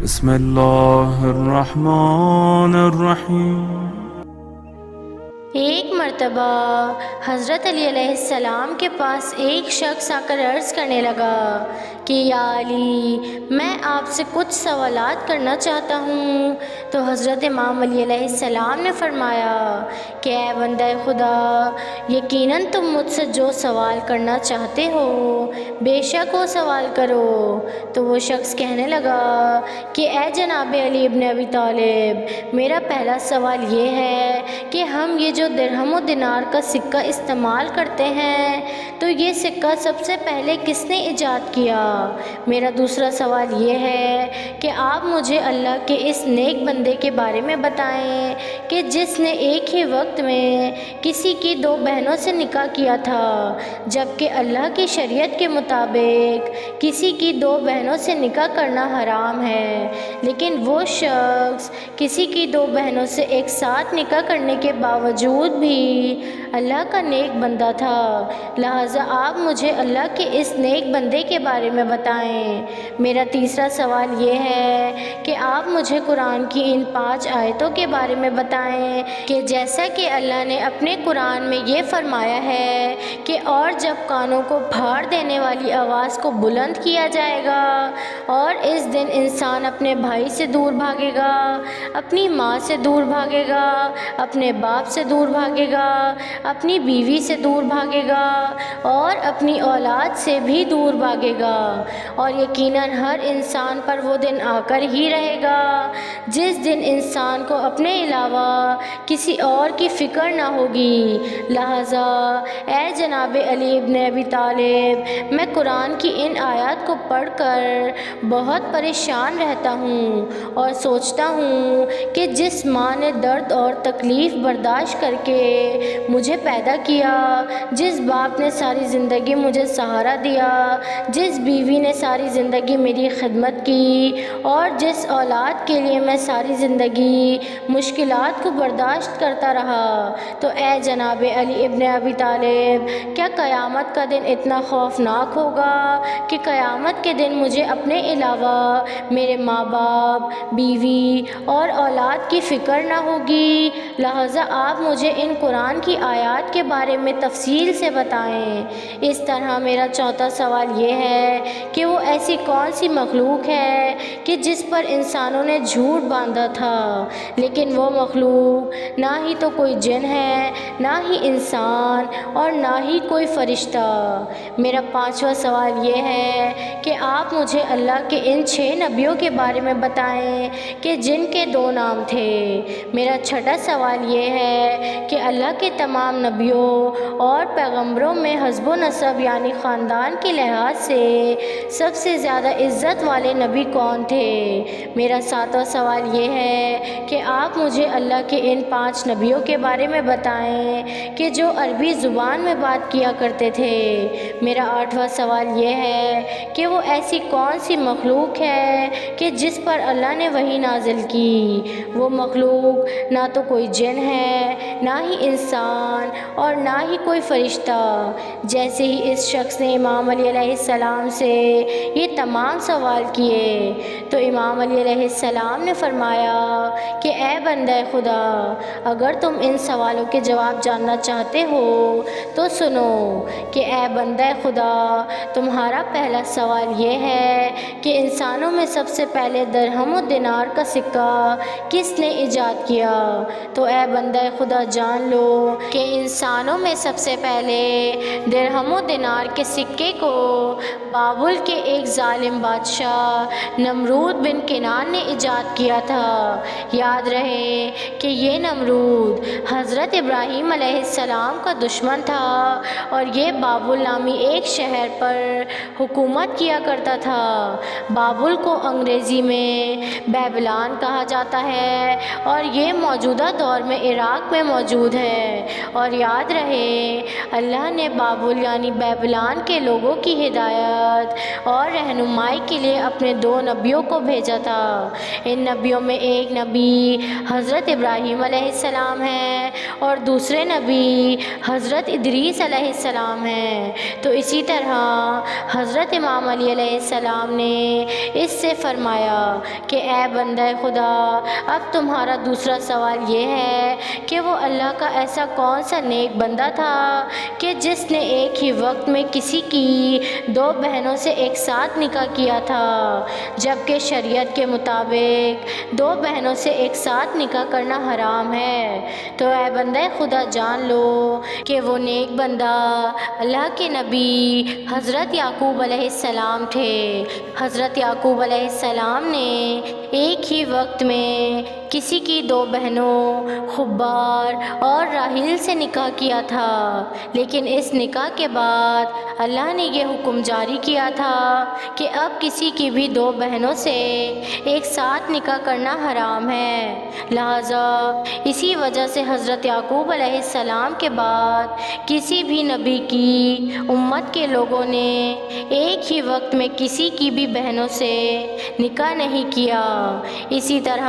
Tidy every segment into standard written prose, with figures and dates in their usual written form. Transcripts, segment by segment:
بسم اللہ الرحمن الرحیم۔ ایک مرتبہ حضرت علی علیہ السلام کے پاس ایک شخص آ کر عرض کرنے لگا کہ یا علی، میں آپ سے کچھ سوالات کرنا چاہتا ہوں۔ تو حضرت امام علی علیہ السلام نے فرمایا کہ اے بندہ خدا، یقیناً تم مجھ سے جو سوال کرنا چاہتے ہو بے شک وہ سوال کرو۔ تو وہ شخص کہنے لگا کہ اے جناب علی ابن ابی طالب، میرا پہلا سوال یہ ہے کہ ہم یہ جو درہم و دینار کا سکہ استعمال کرتے ہیں تو یہ سکہ سب سے پہلے کس نے ایجاد کیا؟ میرا دوسرا سوال یہ ہے کہ آپ مجھے اللہ کے اس نیک بندے کے بارے میں بتائیں کہ جس نے ایک ہی وقت میں کسی کی دو بہنوں سے نکاح کیا تھا، جبکہ اللہ کی شریعت کے مطابق کسی کی دو بہنوں سے نکاح کرنا حرام ہے، لیکن وہ شخص کسی کی دو بہنوں سے ایک ساتھ نکاح کرنے کے باوجود بھی اللہ کا نیک بندہ تھا۔ لہٰذا آپ مجھے اللہ کے اس نیک بندے کے بارے میں بتائیں۔ میرا تیسرا سوال یہ ہے کہ آپ مجھے قرآن کی ان 5 آیتوں کے بارے میں بتائیں کہ جیسا کہ اللہ نے اپنے قرآن میں یہ فرمایا ہے کہ اور جب کانوں کو پھاڑ دینے والی آواز کو بلند کیا جائے گا اور اس دن انسان اپنے بھائی سے دور بھاگے گا، اپنی ماں سے دور بھاگے گا، اپنے باپ سے دور بھاگے گا، اپنی بیوی سے دور بھاگے گا اور اپنی اولاد سے بھی دور بھاگے گا، اور یقیناً ہر انسان پر وہ دن آ کر ہی رہے گا جس دن انسان کو اپنے علاوہ کسی اور کی فکر نہ ہوگی۔ لہٰذا اے جناب علی ابن ابی طالب، میں قرآن کی ان آیات کو پڑھ کر بہت پریشان رہتا ہوں اور سوچتا ہوں کہ جس ماں نے درد اور تکلیف برداشت کر کے مجھے پیدا کیا، جس باپ نے ساری زندگی مجھے سہارا دیا، جس بیوی نے ساری زندگی میری خدمت کی اور جس اولاد کے لیے میں ساری زندگی مشکلات کو برداشت کرتا رہا، تو اے جناب علی ابن ابی طالب، کیا قیامت کا دن اتنا خوفناک ہوگا کہ قیامت کے دن مجھے اپنے علاوہ میرے ماں باپ، بیوی اور اولاد کی فکر نہ ہوگی؟ لہٰذا آپ مجھے ان قرآن کی آیات کے بارے میں تفصیل سے بتائیں۔ اس طرح میرا چوتھا سوال یہ ہے کہ وہ ایسی کون سی مخلوق ہے کہ جس پر انسانوں نے جھوٹ باندھا تھا، لیکن وہ مخلوق نہ ہی تو کوئی جن ہے، نہ ہی انسان اور نہ ہی کوئی فرشتہ۔ میرا پانچواں سوال یہ ہے کہ آپ مجھے اللہ کے ان 6 نبیوں کے بارے میں بتائیں کہ جن کے 2 نام تھے۔ میرا چھٹا سوال یہ ہے کہ اللہ کے تمام نبیوں اور پیغمبروں میں حسب و نسب یعنی خاندان کے لحاظ سے سب سے زیادہ عزت والے نبی کون تھے؟ میرا 7واں سوال یہ ہے کہ آپ مجھے اللہ کے ان 5 نبیوں کے بارے میں بتائیں کہ جو عربی زبان میں بات کیا کرتے تھے۔ میرا 8واں سوال یہ ہے کہ وہ ایسی کون سی مخلوق ہے کہ جس پر اللہ نے وحی نازل کی؟ وہ مخلوق نہ تو کوئی جن ہے، نہ ہی انسان اور نہ ہی کوئی فرشتہ۔ جیسے ہی اس شخص نے امام علی علیہ السلام سے یہ تمام سوال کیے تو امام علی علیہ السلام نے فرمایا کہ اے بندہ خدا، اگر تم ان سوالوں کے جواب جاننا چاہتے ہو تو سنو کہ اے بندہ خدا، تمہارا پہلا سوال یہ ہے کہ انسانوں میں سب سے پہلے درہم و دینار کا سکہ کس نے ایجاد کیا؟ تو اے بندہ خدا جان لو کہ انسانوں میں سب سے پہلے درہم و دینار کے سکے کو بابل کے ایک ظالم بادشاہ نمرود بن کنان نے ایجاد کیا تھا۔ یاد رہے کہ یہ نمرود حضرت ابراہیم علیہ السلام کا دشمن تھا اور یہ بابل نامی ایک شہر پر حکومت کیا کرتا تھا۔ بابل کو انگریزی میں بیبلان کہا جاتا ہے اور یہ موجودہ دور میں عراق میں موجود ہے۔ اور یاد رہے اللہ نے بابل یعنی بیبلان کے لوگوں کی ہدایت اور رہنمائی کے لیے اپنے 2 نبیوں کو بھیجا تھا۔ ان نبیوں میں ایک نبی حضرت ابراہیم علیہ السلام ہیں اور دوسرے نبی حضرت ادریس علیہ السلام ہیں۔ تو اسی طرح حضرت امام علی علیہ السلام نے اس سے فرمایا کہ اے بندہ خدا، اب تمہارا دوسرا سوال یہ ہے کہ وہ اللہ کا ایسا کون سا نیک بندہ تھا کہ جس نے ایک ہی وقت میں کسی کی 2 بہنوں سے ایک ساتھ نکاح کیا تھا، جبکہ شریعت کے مطابق 2 بہنوں سے ایک ساتھ نکاح کرنا حرام ہے۔ تو اے بندہ خدا جان لو کہ وہ نیک بندہ اللہ کے نبی حضرت یعقوب علیہ السلام تھے۔ حضرت یعقوب علیہ السلام نے ایک ہی وقت میں کسی کی 2 بہنوں خبار اور راحیل سے نکاح کیا تھا، لیکن اس نکاح کے بعد اللہ نے یہ حکم جاری کیا تھا کہ اب کسی کی بھی 2 بہنوں سے ایک ساتھ نکاح کرنا حرام ہے۔ لہٰذا اسی وجہ سے حضرت یعقوب علیہ السلام کے بعد کسی بھی نبی کی امت کے لوگوں نے ایک ہی وقت میں کسی کی بھی بہنوں سے نکاح نہیں کیا۔ اسی طرح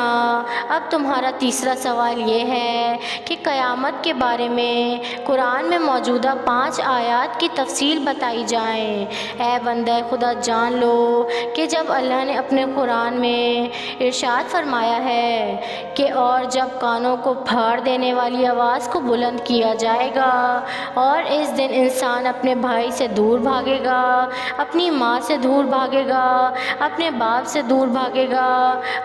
اب تمہارا تیسرا سوال یہ ہے کہ قیامت کے بارے میں قرآن میں موجودہ 5 آیات کی تفصیل بتائی جائیں۔ اے بندہ خدا جان لو کہ جب اللہ نے اپنے قرآن میں ارشاد فرمایا ہے کہ اور جب کانوں کو پھاڑ دینے والی آواز کو بلند کیا جائے گا اور اس دن انسان اپنے بھائی سے دور بھاگے گا، اپنی ماں سے دور بھاگے گا، اپنے باپ سے دور بھاگے گا،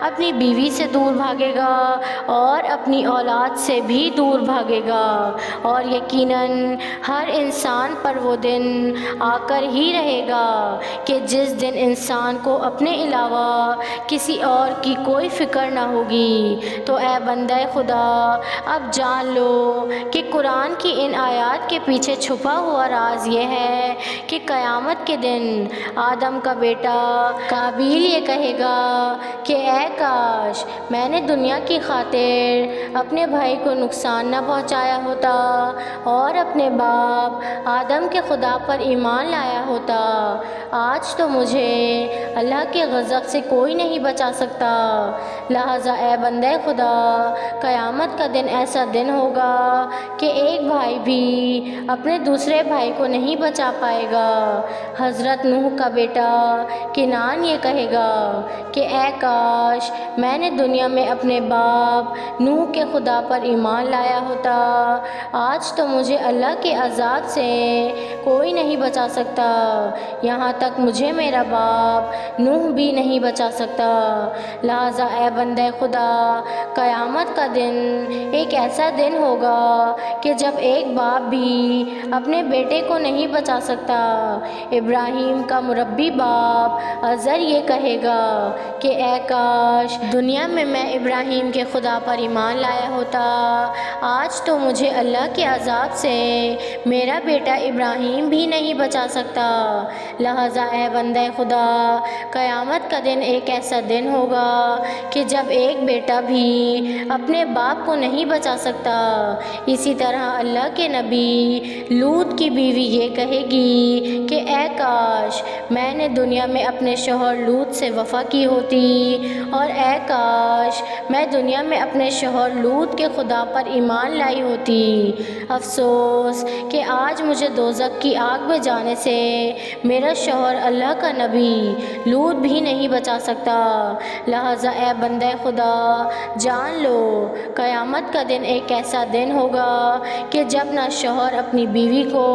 اپنی بیوی سے دور بھاگے گا اور اپنی اولاد سے بھی دور بھاگے گا، اور یقیناً ہر انسان پر وہ دن آ کر ہی رہے گا کہ جس دن انسان کو اپنے علاوہ کسی اور کی کوئی فکر نہ ہوگی۔ تو اے بندہ خدا، اب جان لو کہ قرآن کی ان آیات کے پیچھے چھپا ہوا راز یہ ہے کہ قیامت کے دن آدم کا بیٹا قابیل یہ کہے گا کہ اے کاش میں نے دنیا کی خاطر اپنے بھائی کو نقصان نہ پہنچایا ہوتا اور اپنے باپ آدم کے خدا پر ایمان لایا ہوتا، آج تو مجھے اللہ کے غضب سے کوئی نہیں بچا سکتا۔ لہٰذا اے بندہ خدا، قیامت کا دن ایسا دن ہوگا کہ ایک بھائی بھی اپنے دوسرے بھائی کو نہیں بچا پائے گا۔ حضرت نوح کا بیٹا کنعان یہ کہے گا کہ اے کاش میں نے دنیا میں اپنے باپ نوح کے خدا پر ایمان لایا ہوتا، آج تو مجھے اللہ کے عذاب سے کوئی نہیں بچا سکتا، یہاں تک مجھے میرا باپ نوح بھی نہیں بچا سکتا۔ لہٰذا اے بندہ خدا، قیامت کا دن ایک ایسا دن ہوگا کہ جب ایک باپ بھی اپنے بیٹے کو نہیں بچا سکتا۔ ابراہیم کا مربی باپ آزر یہ کہے گا کہ اے کاش دنیا میں ابراہیم کے خدا پر ایمان لایا ہوتا، آج تو مجھے اللہ کے عذاب سے میرا بیٹا ابراہیم بھی نہیں بچا سکتا۔ لہٰذا اے بندہ خدا، قیامت کا دن ایک ایسا دن ہوگا کہ جب ایک بیٹا بھی اپنے باپ کو نہیں بچا سکتا۔ اسی طرح اللہ کے نبی لوط کی بیوی یہ کہے گی کہ اے کاش میں نے دنیا میں اپنے شوہر لوط سے وفا کی ہوتی، اور اے کاش میں دنیا میں اپنے شوہر لوط کے خدا پر ایمان لائی ہوتی۔ افسوس کہ آج مجھے دوزخ کی آگ میں جانے سے میرا شوہر اللہ کا نبی لوط بھی نہیں بچا سکتا۔ لہٰذا اے بندہ خدا جان لو، قیامت کا دن ایک ایسا دن ہوگا کہ جب نہ شوہر اپنی بیوی کو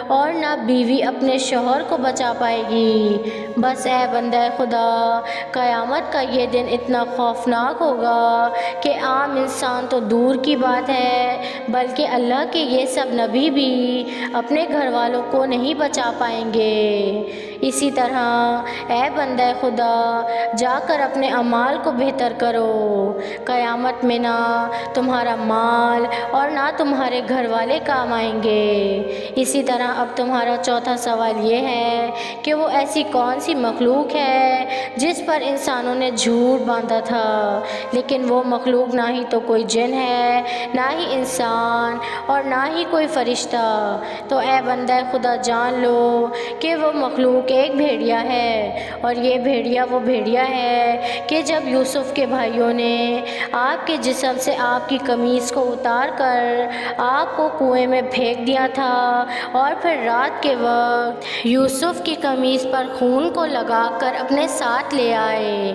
اور نہ بیوی اپنے شوہر کو بچا پائے گی۔ بس اے بندہ خدا، قیامت کا یہ دن اتنا خوفناک ہوگا کہ عام انسان تو دور کی بات ہے، بلکہ اللہ کے یہ سب نبی بھی اپنے گھر والوں کو نہیں بچا پائیں گے۔ اسی طرح اے بندہ خدا، جا کر اپنے اعمال کو بہتر کرو، قیامت میں نہ تمہارا مال اور نہ تمہارے گھر والے کام آئیں گے۔ اسی طرح اب تمہارا چوتھا سوال یہ ہے کہ وہ ایسی کون سی مخلوق ہے جس پر انسانوں نے جھوٹ باندھا تھا، لیکن وہ مخلوق نہ ہی تو کوئی جن ہے، نہ ہی انسان اور نہ ہی کوئی فرشتہ۔ تو اے بندہ خدا جان لو کہ وہ مخلوق ایک بھیڑیا ہے، اور یہ بھیڑیا وہ بھیڑیا ہے کہ جب یوسف کے بھائیوں نے آپ کے جسم سے آپ کی قمیص کو اتار کر آپ کو کنویں میں پھینک دیا تھا، اور پھر رات کے وقت یوسف کی قمیص پر خون کو لگا کر اپنے ساتھ لے آئے،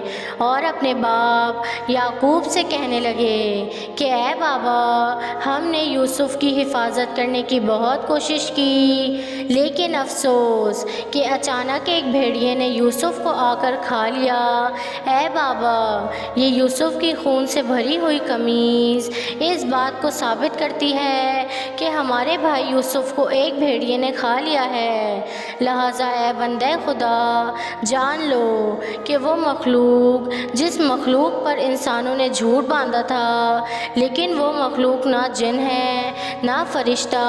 اور اپنے باپ یعقوب سے کہنے لگے کہ اے بابا، ہم نے یوسف کی حفاظت کرنے کی بہت کوشش کی، لیکن افسوس کہ اچانک ایک بھیڑیے نے یوسف کو آ کر کھا لیا۔ اے بابا، یہ یوسف کی خون سے بھری ہوئی قمیص اس بات کو ثابت کرتی ہے کہ ہمارے بھائی یوسف کو ایک بھیڑیے نے کھا لیا ہے، لہٰذا اے بندے خدا، جان لو کہ وہ مخلوق جس مخلوق پر انسانوں نے جھوٹ باندھا تھا، لیکن وہ مخلوق نہ جن ہے، نہ فرشتہ،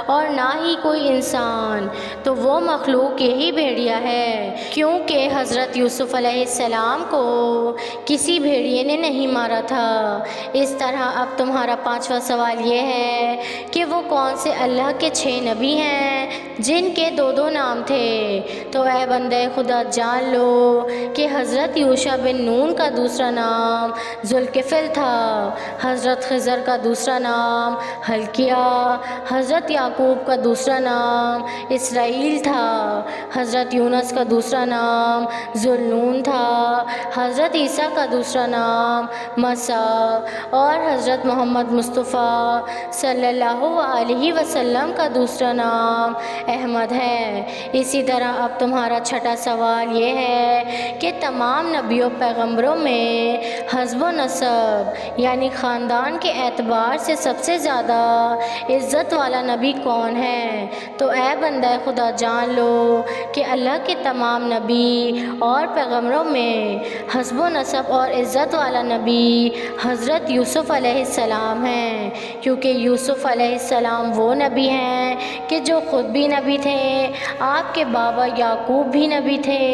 اور نہ ہی کوئی انسان، تو وہ مخلوق یہی بھیڑیا ہے، کیونکہ حضرت یوسف علیہ السلام کو کسی بھیڑیے نے نہیں مارا تھا۔ اس طرح اب تمہارا 5واں سوال یہ ہے کہ وہ کون سے اللہ کے 6 نبی ہیں جن کے 2 نام تھے؟ تو اے بندے خدا، جان لو کہ حضرت یوشع بن نون کا دوسرا نام ذوالکفل تھا، حضرت خضر کا دوسرا نام حلقیہ، حضرت یعقوب کا دوسرا نام اسرائیل تھا، حضرت یونس کا دوسرا نام ذوالنون تھا، حضرت عیسیٰ کا دوسرا نام مسیح، اور حضرت محمد مصطفیٰ صلی اللہ علیہ وسلم کا دوسرا نام احمد ہے۔ اسی طرح اب تمہارا 6واں سوال یہ ہے کہ تمام نبیوں پیغمبروں میں حسب و نسب یعنی خاندان کے اعتبار سے سب سے زیادہ عزت والا نبی کون ہے؟ تو اے بندہ خدا، جان لو کہ اللہ کے تمام نبی اور پیغمبروں میں حسب و نسب اور عزت والا نبی حضرت یوسف علیہ السلام ہیں، کیونکہ یوسف علیہ السلام وہ نبی ہیں کہ جو خود بھی نبی تھے، آپ کے بابا یعقوب بھی نبی تھے،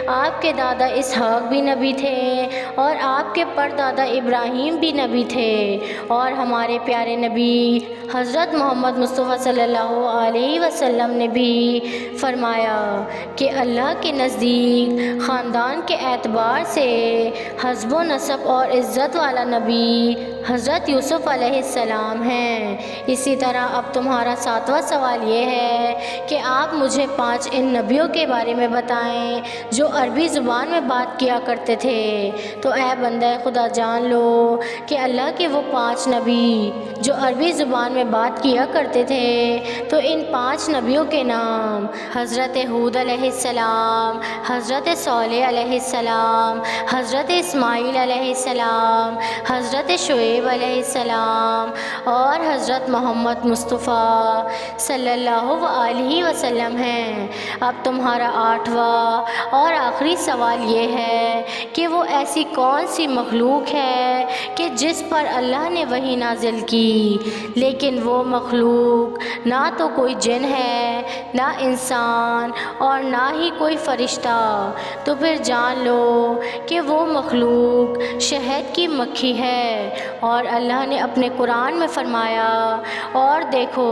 آپ کے دادا اسحاق بھی نبی تھے، اور آپ کے پردادا ابراہیم بھی نبی تھے، اور ہمارے پیارے نبی حضرت محمد مصطفیٰ صلی اللہ علیہ وسلم نے بھی فرمایا کہ اللہ کے نزدیک خاندان کے اعتبار سے حسب و نسب اور عزت والا نبی حضرت یوسف علیہ السلام ہیں۔ اسی طرح اب تمہارا 7واں سوال یہ ہے کہ آپ مجھے 5 ان نبیوں کے بارے میں بتائیں جو عربی زبان میں بات کیا کرتے تھے۔ تو اے بندہ خدا، جان لو کہ اللہ کے وہ 5 نبی جو عربی زبان میں بات کیا کرتے تھے، تو ان 5 نبیوں کے نام حضرت ہود علیہ السلام، حضرت صالح علیہ السلام، حضرت اسماعیل علیہ السلام، حضرت شعیب علیہ السلام، اور حضرت محمد مصطفیٰ صلی اللہ علیہ وسلم ہیں۔ اب تمہارا 8واں اور آخری سوال یہ ہے کہ وہ ایسی کون سی مخلوق ہے کہ جس پر اللہ نے وحی نازل کی، لیکن وہ مخلوق نہ تو کوئی جن ہے، نہ انسان، اور نہ ہی کوئی فرشتہ؟ تو پھر جان لو کہ وہ مخلوق شہد کی مکھی ہے، اور اللہ نے اپنے قرآن میں فرمایا، اور دیکھو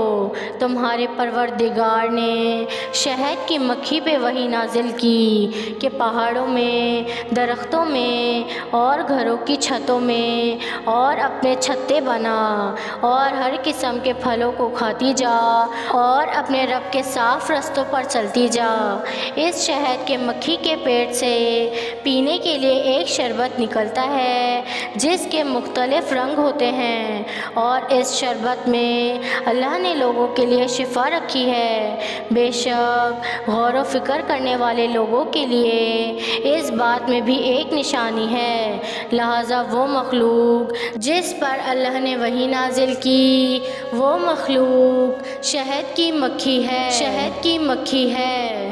تمہارے پروردگار نے شہد کی مکھی پہ وحی نازل کی کہ پہاڑوں میں، درختوں میں، اور گھروں کی چھتوں میں، اور اپنے چھتے بنا، اور ہر قسم کے پھلوں کو کھاتی جا، اور اپنے رب کے صاف رستوں پر چلتی جا۔ اس شہد کے مکھی کے پیٹ سے پینے کے لیے ایک شربت نکلتا ہے جس کے مختلف رنگ ہوتے ہیں، اور اس شربت میں اللہ نے لوگوں کے لیے شفا رکھی ہے۔ بے شک غور و فکر کرنے والے لوگوں کے لیے اس بات میں بھی ایک نشانی ہے، لہٰذا وہ مخلوق جس پر اللہ نے وحی نازل کی، وہ مخلوق شہد کی مکھی ہے، شہد کی مکھی ہے۔